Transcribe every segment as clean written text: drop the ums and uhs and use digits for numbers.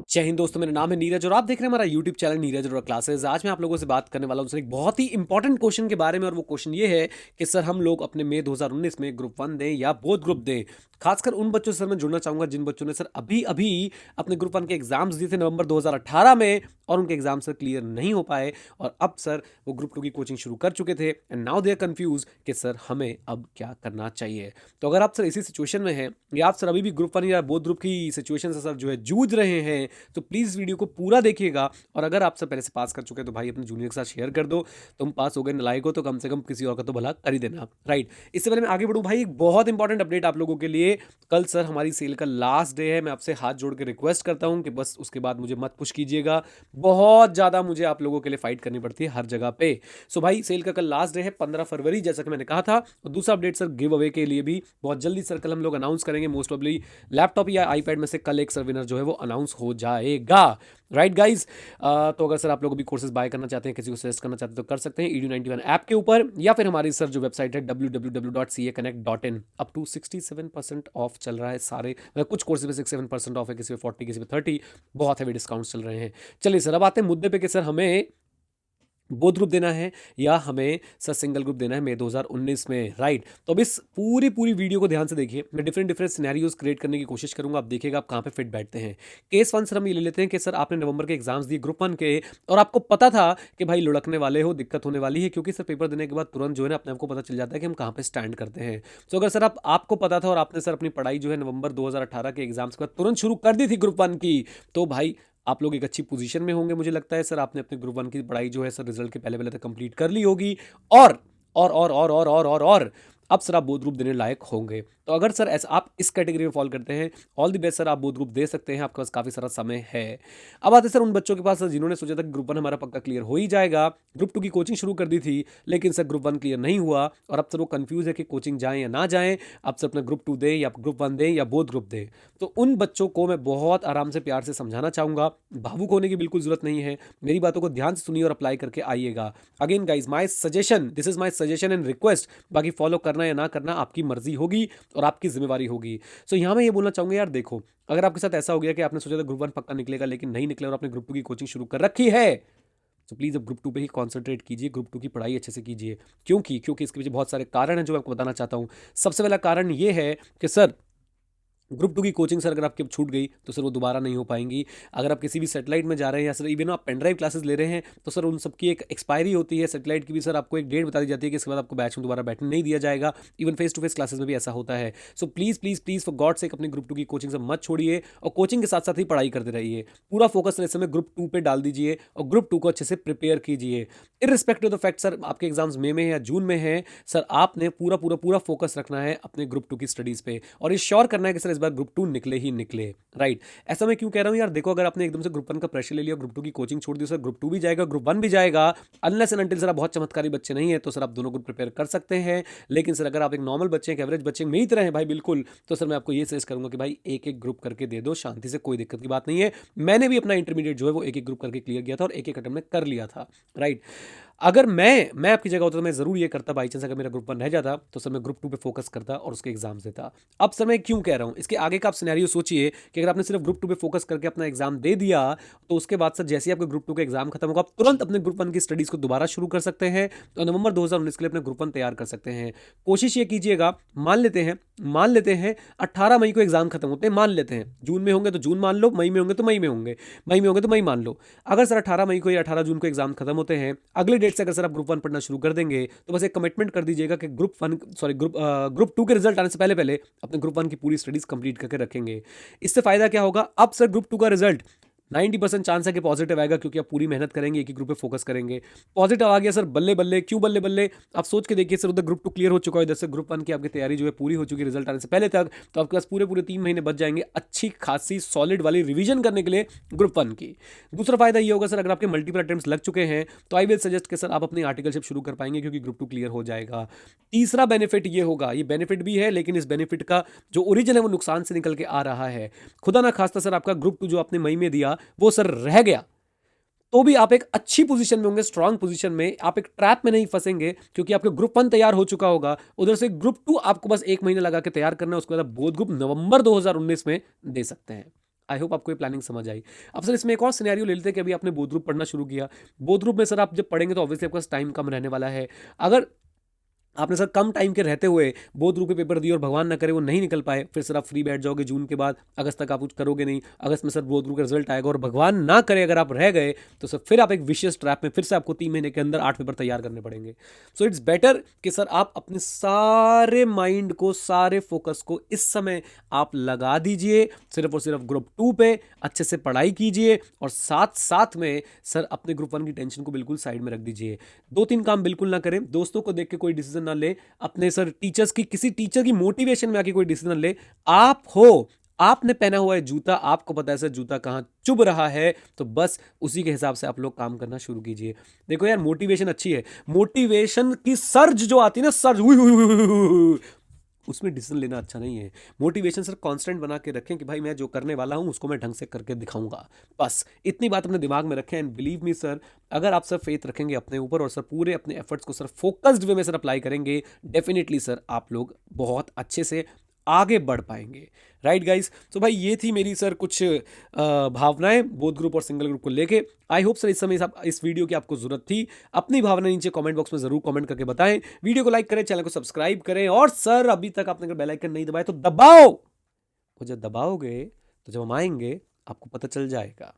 जय हिंद दोस्तों, मेरा नाम है नीरज और आप देख रहे हैं हमारा YouTube channel Neeraj Arora classes. आज मैं आप लोगों से बात करने वाला हूं सर एक बहुत ही इंपॉर्टेंट क्वेश्चन के बारे में, और वो क्वेश्चन ये है कि सर हम लोग अपने मई 2019 में ग्रुप 1 दें या बोथ ग्रुप दें। खासकर उन बच्चों से सर मैं जुड़ना चाहूंगा जिन बच्चों ने सर अभी अभी अपने ग्रुप 1 के एग्जाम्स दिए थे नवंबर 2018 में, और उनके एग्जाम सर क्लियर नहीं हो पाए, और अब सर वो ग्रुप 2 की कोचिंग शुरू कर चुके थे and now they are confused कि सर हमें अब क्या करना चाहिए। तो अगर आप सर इसी सिचुएशन में हैं या आप सर अभी भी ग्रुप 1 या बोथ ग्रुप की सिचुएशन से सर जो है जूझ रहे हैं, तो प्लीज़ वीडियो को पूरा देखिएगा। और अगर आप सब पहले से पास कर चुके हैं तो भाई अपने जूनियर के साथ शेयर कर दो। तुम पास हो गए नालायक हो तो कम से कम किसी और का तो भला कर ही देना, राइट। इससे पहले मैं आगे बढ़ूँ भाई, एक बहुत इंपॉर्टेंट अपडेट आप लोगों के लिए। कल सर हमारी सेल का लास्ट डे है। मैं आपसे हाथ जोड़ के रिक्वेस्ट करता हूँ कि बस उसके बाद मुझे मत पुश कीजिएगा। बहुत ज़्यादा मुझे आप लोगों के लिए फाइट करनी पड़ती है हर जगह पे। सो भाई सेल का कल लास्ट डे है 15 फरवरी, जैसा कि मैंने कहा था। और दूसरा अपडेट सर गिव अवे के लिए भी बहुत जल्दी सर कल हम लोग अनाउंस करेंगे। मोस्ट प्रॉब्ली लैपटॉप या आईपैड में से कल एक सर विनर जो है वो अनाउंस हो जाएगा, राइट गाइज। तो अगर सर आप लोग भी कोर्सेज बाय करना चाहते हैं, किसी को सजेस्ट करना चाहते हैं तो कर सकते हैं edu91 ऐप के ऊपर, या फिर हमारी सर जो वेबसाइट है www.caconnect.in। अप टू 67% ऑफ चल रहा है सारे, कुछ कोर्सेज पे 67% ऑफ है, किसी पे 40, किसी पे 30। बहुत हैवी डिस्काउंट चल रहे हैं। चलिए सर अब आते हैं मुद्दे पे कि सर हमें बोथ ग्रुप देना है या हमें सर सिंगल ग्रुप देना है मई 2019 में, राइट। तो अब इस पूरी वीडियो को ध्यान से देखिए। मैं डिफरेंट सिनेरियोज क्रिएट करने की कोशिश करूंगा, आप देखिएगा आप कहाँ पे फिट बैठते हैं। केस 1 सर हम ये ले लेते हैं कि सर आपने नवंबर के एग्जाम्स दिए ग्रुप 1 के, और आपको पता था कि भाई लुढ़कने वाले हो, दिक्कत होने वाली है, क्योंकि सर पेपर देने के बाद तुरंत जो है ना अपने आपको पता चल जाता है कि हम कहाँ पे स्टैंड करते हैं। तो अगर सर आपको पता था और आपने सर अपनी पढ़ाई जो है नवंबर 2018 के एग्जाम्स के बाद तुरंत शुरू कर दी थी ग्रुप 1 की, तो भाई आप लोग एक अच्छी पोजीशन में होंगे। मुझे लगता है सर आपने अपने ग्रुप 1 की पढ़ाई जो है सर रिजल्ट के पहले पहले तक कंप्लीट कर ली होगी, और अब सर आप बोथ ग्रुप देने लायक होंगे। तो अगर सर ऐसा आप इस कैटेगरी में फॉल करते हैं, ऑल द बेस्ट सर, आप बोथ ग्रुप दे सकते हैं, आपके पास काफी सारा समय है। अब आते सर उन बच्चों के पास सर जिन्होंने सोचा था कि ग्रुप 1 हमारा पक्का क्लियर हो ही जाएगा, ग्रुप 2 की कोचिंग शुरू कर दी थी, लेकिन सर ग्रुप 1 क्लियर नहीं हुआ, और अब सर वो कंफ्यूज है कि कोचिंग जाएं या ना जाएं, अब सर अपना ग्रुप 2 दें या ग्रुप 1 दें या बोथ ग्रुप दें। तो उन बच्चों को मैं बहुत आराम से प्यार से समझाना चाहूंगा। भावुक होने की बिल्कुल जरूरत नहीं है, मेरी बातों को ध्यान से सुनिए और अप्लाई करके आइएगा। Again guys my suggestion, this is my suggestion and request, बाकी फॉलो करना या ना करना आपकी मर्जी होगी और आपकी जिम्मेवारी होगी। सो यहाँ मैं ये बोलना चाहूंगा यार, देखो अगर आपके साथ ऐसा हो गया कि आपने सोचा था ग्रुप 1 पक्का निकलेगा लेकिन नहीं निकला और आपने ग्रुप 2 की कोचिंग शुरू कर रखी है, तो प्लीज अब ग्रुप 2 पे ही कॉन्सेंट्रेट कीजिए, ग्रुप 2 की पढ़ाई अच्छे से कीजिए। क्योंकि इसके पीछे बहुत सारे कारण हैं जो मैं आपको बताना चाहता हूँ। सबसे पहला कारण ये है कि सर ग्रुप 2 की कोचिंग सर अगर आपकी छूट गई तो सर वो दोबारा नहीं हो पाएंगी। अगर आप किसी भी सेटेलाइट में जा रहे हैं या सर इवन आप पेन ड्राइव क्लासेस ले रहे हैं, तो सर उन सबकी एक एक्सपायरी होती है। सेटेलाइट की भी सर आपको एक डेट बता दी जाती है कि इसके बाद आपको बैच में दोबारा बैठने नहीं दिया जाएगा। Even face to face classes में भी ऐसा होता है। So please for God sake अपने ग्रुप 2 की कोचिंग से मत छोड़िए, और कोचिंग के साथ साथ ही पढ़ाई करते रहिए। पूरा फोकस इस समय ग्रुप 2 पे डाल दीजिए और ग्रुप 2 को अच्छे से प्रिपेयर कीजिए। Irrespective of the fact sir आपके एग्जाम्स मई में है या जून में है, सर आपने पूरा फोकस रखना है अपने ग्रुप 2 की स्टडीज पे, और ये श्योर करना है कि सर इस बार ग्रुप 2 निकले ही निकले, राइट। ऐसा मैं क्यों कह रहा हूं यार, देखो अगर आपने एकदम से ग्रुप 1 का प्रेशर ले लिया, ग्रुप 2 की कोचिंग छोड़ दी, सर ग्रुप 2 भी जाएगा ग्रुप 1 भी जाएगा, अनलेस एंड अनटिल सर आप बहुत चमत्कारी बच्चे नहीं है तो सर आप दोनों ग्रुप प्रिपेयर कर सकते हैं। लेकिन सर अगर आप एक नॉर्मल बच्चे हैं, एवरेज बच्चे मेरी तरह हैं भाई बिल्कुल, तो सर मैं आपको ये सजेस्ट करूंगा कि भाई एक एक ग्रुप करके दे दो शांति से, कोई दिक्कत की बात नहीं है। मैंने भी अपना इंटरमीडिएट जो है वो एक एक ग्रुप करके क्लियर किया था और एक एक अटेम्प्ट में कर लिया था, राइट। अगर मैं आपकी जगह होता तो मैं जरूर ये करता, बाई चांस अगर मेरा ग्रुप 1 रह जाता तो सर मैं ग्रुप 2 पे फोकस करता और उसके एग्जाम्स देता। अब सर मैं क्यों कह रहा हूं, इसके आगे का आप सिनेरियो सोचिए कि अगर आपने सिर्फ ग्रुप 2 पे फोकस करके अपना एग्जाम दे दिया, तो उसके बाद सर जैसे ही आपके ग्रुप 2 का एग्जाम खत्म होगा, आप तुरंत अपने ग्रुप 1 की स्टडीज को दोबारा शुरू कर सकते हैं, तो नवंबर 2019 के लिए अपने ग्रुप 1 तैयार कर सकते हैं। कोशिश ये कीजिएगा, मान लेते हैं 18 मई को एग्जाम खत्म होते हैं, मान लेते हैं जून में होंगे तो जून मान लो, मई में होंगे तो मई में होंगे, मई में होंगे तो मई मान लो। अगर सर 18 मई को या 18 जून को एग्जाम खत्म होते हैं, अगले डेट से अगर सर आप ग्रुप 1 पढ़ना शुरू कर देंगे, तो बस एक कमिटमेंट कर दीजिएगा कि ग्रुप 2 के रिजल्ट आने से पहले पहले अपने ग्रुप 1 की पूरी स्टडीज कंप्लीट करके रखेंगे। इससे फायदा क्या होगा, अब सर ग्रुप 2 का रिजल्ट 90% चांस है कि पॉजिटिव आएगा, क्योंकि आप पूरी मेहनत करेंगे, एक ही ग्रुप पे फोकस करेंगे। पॉजिटिव आ गया सर, बल्ले बल्ले, क्यों बल्ले बल्ले, आप सोच के देखिए सर उधर ग्रुप 2 क्लियर हो चुका है, इधर से ग्रुप 1 की आपकी तैयारी जो है पूरी हो चुकी है रिजल्ट आने से पहले तक, तो आपके पास पूरे 3 महीने बच जाएंगे अच्छी खासी सॉलिड वाली रिवीजन करने के लिए ग्रुप 1 की। दूसरा फायदा ये होगा सर, अगर आपके मल्टीपल अटेम्प्ट्स लग चुके हैं तो आई विल सजेस्ट कि सर आप अपनी आर्टिकलशिप शुरू कर पाएंगे, क्योंकि ग्रुप 2 क्लियर हो जाएगा। तीसरा बेनिफिट ये होगा, ये बेनिफिट भी है लेकिन इस बेनिफिट का जो ओरिजिन है वो नुकसान से निकल के आ रहा है। खुदा ना खास्ता सर आपका ग्रुप 2 जो आपने मई में दिया वो सर रह गया, तो भी आप एक अच्छी पोजीशन में होंगे, स्ट्रांग पोजीशन में, आप एक ट्रैप में नहीं फंसेंगे क्योंकि आपके ग्रुप 1 तैयार हो चुका होगा। उधर से ग्रुप 2 आपको बस 1 महीना लगा के तैयार करना है, उसके बाद आप बोथ ग्रुप नवंबर 2019 में दे सकते हैं। आई होप आपको ये प्लानिंग समझ आई। अब सर इसमें एक और सिनेरियो ले लेते हैं कि अभी आपने बोथ ग्रुप पढ़ना शुरू किया। बोथ ग्रुप में सर आप जब पढ़ेंगे तो ऑब्वियसली आपके पास टाइम कम रहने वाला है। अगर आपने सर कम टाइम के रहते हुए बोथ ग्रुप के पेपर दिए और भगवान ना करे वो नहीं निकल पाए, फिर सर आप फ्री बैठ जाओगे जून के बाद, अगस्त तक आप कुछ करोगे नहीं, अगस्त में सर बोथ ग्रुप का रिजल्ट आएगा और भगवान ना करे अगर आप रह गए तो सर फिर आप एक विशियस ट्रैप में फिर से आपको 3 महीने के अंदर 8 पेपर तैयार करने पड़ेंगे। सो इट्स बेटर कि सर आप अपने सारे माइंड को, सारे फोकस को इस समय आप लगा दीजिए सिर्फ और सिर्फ ग्रुप 2 पे, अच्छे से पढ़ाई कीजिए और साथ साथ में सर अपने ग्रुप 1 की टेंशन को बिल्कुल साइड में रख दीजिए। 2-3 काम बिल्कुल ना करें, दोस्तों को देख के कोई डिसीजन ना ले, अपने सर टीचर्स की, किसी टीचर की मोटिवेशन में आके कोई डिसीजन ले। आप हो, आपने पहना हुआ है जूता, आपको पता है सर जूता कहां चुभ रहा है, तो बस उसी के हिसाब से आप लोग काम करना शुरू कीजिए। देखो यार मोटिवेशन अच्छी है, मोटिवेशन की सर्ज जो आती है ना, सर्ज उसमें डिसीजन लेना अच्छा नहीं है। मोटिवेशन सर कांस्टेंट बना के रखें कि भाई मैं जो करने वाला हूं उसको मैं ढंग से करके दिखाऊंगा, बस इतनी बात अपने दिमाग में रखें। एंड बिलीव मी सर, अगर आप सर फेथ रखेंगे अपने ऊपर और सर पूरे अपने एफर्ट्स को सर फोकस्ड वे में सर अप्लाई करेंगे, डेफिनेटली सर आप लोग बहुत अच्छे से आगे बढ़ पाएंगे। राइट गाइस, तो भाई ये थी मेरी सर कुछ भावनाएं बोथ ग्रुप और सिंगल ग्रुप को लेके। आई होप सर इस समय इस वीडियो की आपको जरूरत थी। अपनी भावना नीचे कमेंट बॉक्स में जरूर कमेंट करके बताएं, वीडियो को लाइक करें, चैनल को सब्सक्राइब करें और सर अभी तक आपने अगर बेल आइकन नहीं दबाया तो दबाओ, वो जब दबाओगे तो जब हम आएंगे आपको पता चल जाएगा।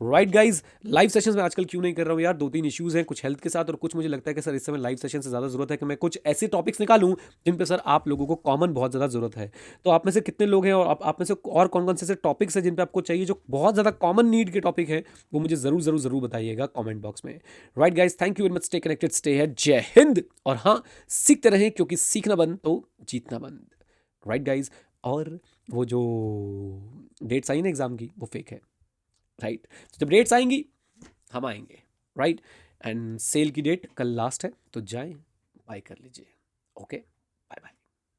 राइट गाइज, लाइव सेशंस में आजकल क्यों नहीं कर रहा हूं यार, 2-3 इश्यूज हैं, कुछ हेल्थ के साथ और कुछ मुझे लगता है कि सर इस समय लाइव सेशन से ज़्यादा जरूरत है कि मैं कुछ ऐसे टॉपिक्स निकालूं जिन पे सर आप लोगों को कॉमन बहुत ज़्यादा जरूरत है। तो आप में से कितने लोग हैं और आप में से और कौन कौन से ऐसे टॉपिक्स हैं जिन पे आपको चाहिए, जो बहुत ज़्यादा कॉमन नीड के टॉपिक है, वो मुझे जरूर जरूर जरूर बताइएगा कॉमेंट बॉक्स में। Right guys, thank you very much, stay connected, stay है, जय हिंद। और हाँ, सीखते रहें क्योंकि सीखना बंद तो जीतना बंद। राइट गाइज, और वो जो डेट्स आई ना एग्जाम की वो फेक है। राइट, जब डेट्स आएंगी हम आएंगे। राइट, एंड सेल की डेट कल लास्ट है, तो जाएं बाय कर लीजिए। Okay, bye bye.